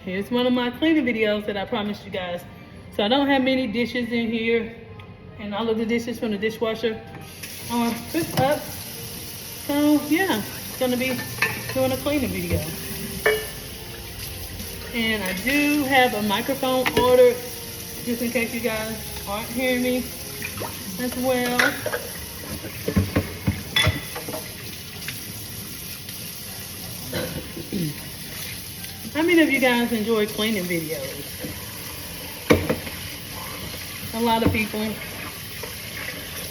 here's one of my cleaning videos that I promised you guys. So I don't have many dishes in here, and all of the dishes from the dishwasher are put up. So yeah, it's gonna be doing a cleaning video. And I do have a microphone ordered, just in case you guys aren't hearing me as well. How many of you guys enjoy cleaning videos? A lot of people,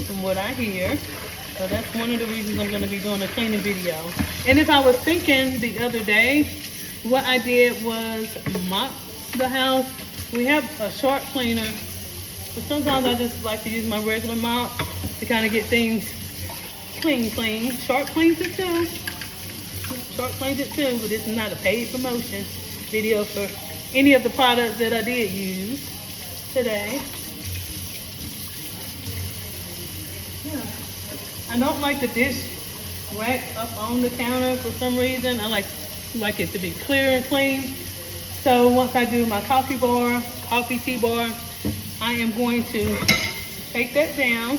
from what I hear. So that's one of the reasons I'm going to be doing a cleaning video. And if I was thinking the other day, what I did was mop the house. We have a sharp cleaner, but sometimes I just like to use my regular mop to kind of get things clean. Sharp cleans it too. Sharp cleans it too, but this is not a paid promotion video for any of the products that I did use today. Yeah. I don't like the dish rack up on the counter for some reason. I like it to be clear and clean. So once I do my coffee tea bar, I am going to take that down,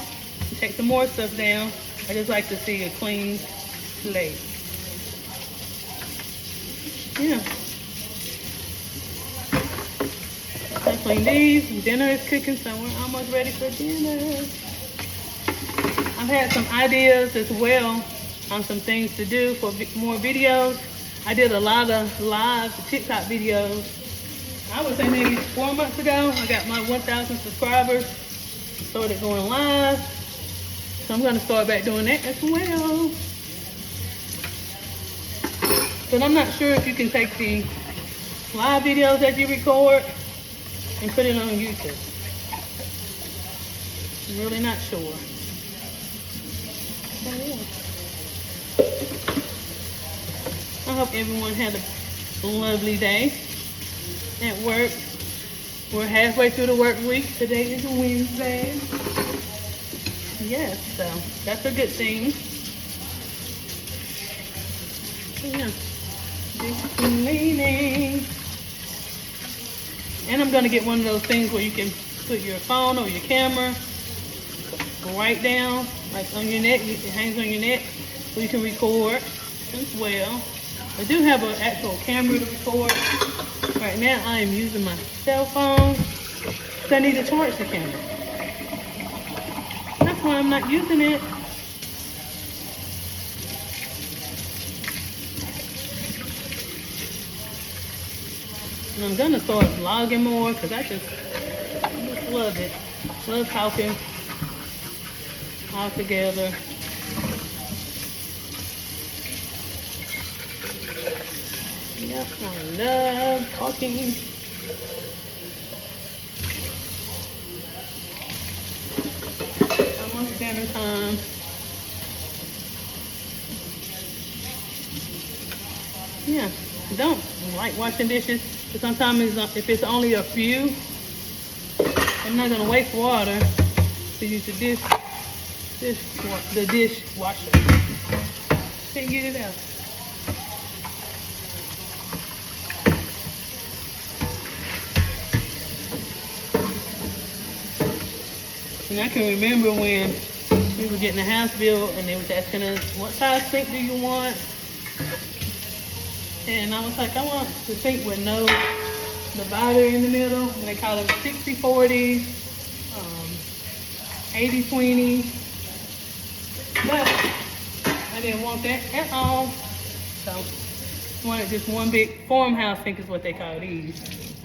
take some more stuff down. I just like to see a clean slate. Yeah. I clean these. Dinner is cooking, so we're almost ready for dinner. I've had some ideas as well on some things to do for more videos. I did a lot of live TikTok videos. I would say maybe 4 months ago. I got my 1,000 subscribers. Started going live. So I'm going to start back doing that as well. But I'm not sure if you can take the live videos that you record and put it on YouTube. I'm really not sure. So, yeah. I hope everyone had a lovely day at work. We're halfway through the work week. Today is Wednesday. Yes, so that's a good thing. So, yeah. Cleaning. And I'm going to get one of those things where you can put your phone or your camera right down, like on your neck. It hangs on your neck, so you can record as well. I do have an actual camera to record. Right now I am using my cell phone, so I need to charge the camera. That's why I'm not using it. And I'm gonna start vlogging more because I just love it. Love talking all together. Yep, I love talking. Almost dinner time. Yeah, I don't like washing dishes, but sometimes if it's only a few, I'm not gonna waste water to use the dishwasher. Can't get it out. And I can remember when we were getting the house built and they was asking us, what size sink do you want? And I was like, I want the sink with no divider in the middle. And they call it 60-40, 80-20. But I didn't want that at all. So I wanted just one big farmhouse sink is what they call these.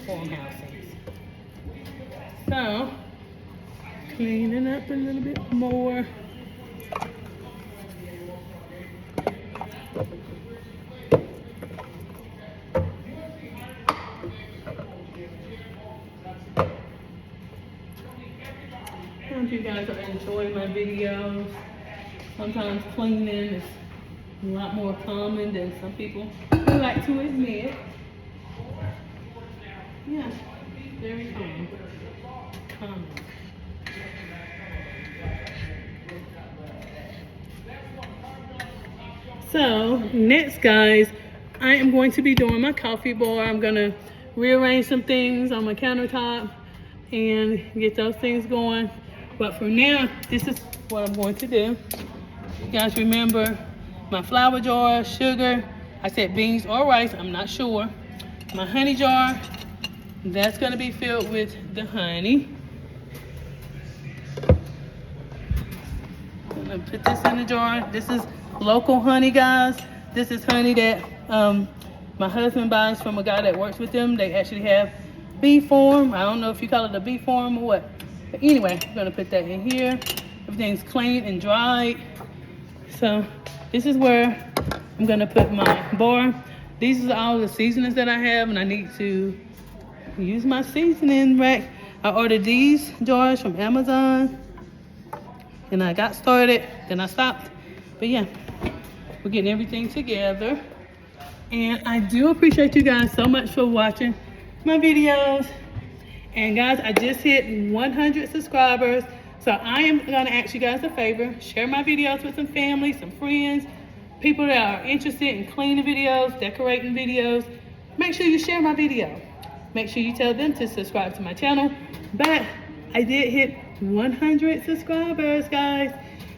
Farmhouse sinks. So cleaning up a little bit more. I hope you guys are enjoying my videos. Sometimes cleaning is a lot more common than some people would like to admit. Yeah, very common. So next, guys, I am going to be doing my coffee bar. I'm gonna rearrange some things on my countertop and get those things going. But for now, this is what I'm going to do. You guys remember my flour jar, sugar. I said beans or rice, I'm not sure. My honey jar, that's gonna be filled with the honey. I'm gonna put this in the jar. This is local honey, guys. This is honey that my husband buys from a guy that works with them. They actually have bee farm. I don't know if you call it a bee farm or what. But anyway, I'm gonna put that in here. Everything's clean and dried. So this is where I'm gonna put my bar. These are all the seasonings that I have, and I need to use my seasoning rack. I ordered these jars from Amazon, and I got started, then I stopped. But yeah, we're getting everything together. And I do appreciate you guys so much for watching my videos. And guys, I just hit 100 subscribers. So I am gonna ask you guys a favor. Share my videos with some family, some friends, people that are interested in cleaning videos, decorating videos. Make sure you share my video. Make sure you tell them to subscribe to my channel. But I did hit 100 subscribers, guys.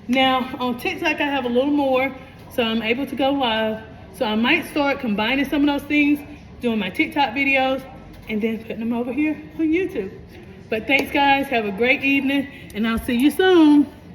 Now on TikTok, I have a little more, so I'm able to go live. So I might start combining some of those things, doing my TikTok videos, and then putting them over here on YouTube. But thanks, guys. Have a great evening, and I'll see you soon.